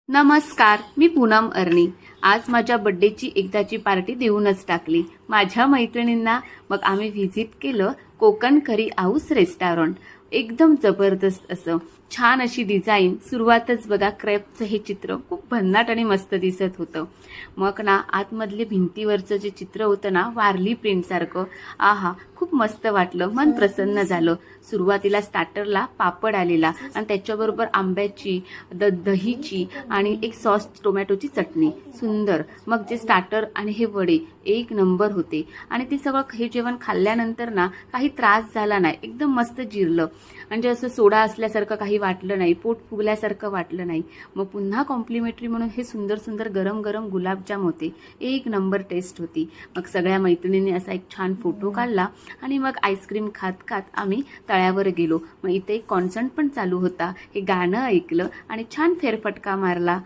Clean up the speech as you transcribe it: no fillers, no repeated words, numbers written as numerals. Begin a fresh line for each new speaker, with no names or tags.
नमस्कार, मी पूनम अर्णी। आज माझ्या बड्डेची एकदाची पार्टी देऊनच टाकली माझ्या मैत्रिणींना। मग आम्ही व्हिजिट केलं कोकण करी हाऊस रेस्टॉरंट। एकदम जबरदस्त असं छान अशी डिझाईन। सुरुवातच बघा, क्रेपचं हे चित्र खूप भन्नाट आणि मस्त दिसत होतं। मग ना आतमधले भिंतीवरचं जे चित्र होतं ना, वारली प्रिंटसारखं, आहा खूप मस्त वाटलं, मन प्रसन्न झालं। सुरुवातीला स्टार्टरला पापड आलेला आणि त्याच्याबरोबर आंब्याची दहीची आणि एक सॉस टोमॅटोची चटणी, सुंदर। मग जे स्टार्टर आणि हे वडे एक नंबर होते। आणि ते सगळं हे जेवण खाल्ल्यानंतर ना काही त्रास झाला नाही, एकदम मस्त जिरलं। म्हणजे असं सोडा असल्यासारखं काही वाटलं नाही, पोट फुगल्यासारखं वाटलं नाही। मग पुन्हा कॉम्प्लिमेंटरी म्हणून हे सुंदर सुंदर गरम गरम गुलाबजाम होते, एक नंबर टेस्ट होती। मग सगळ्या मैत्रिणींनी असा एक छान फोटो काढला आणि मग आईस्क्रीम खात खात आम्ही तळ्यावर गेलो। मग इथे एक कॉन्सर्ट पण चालू होता, हे गाणं ऐकलं आणि छान फेरफटका मारला।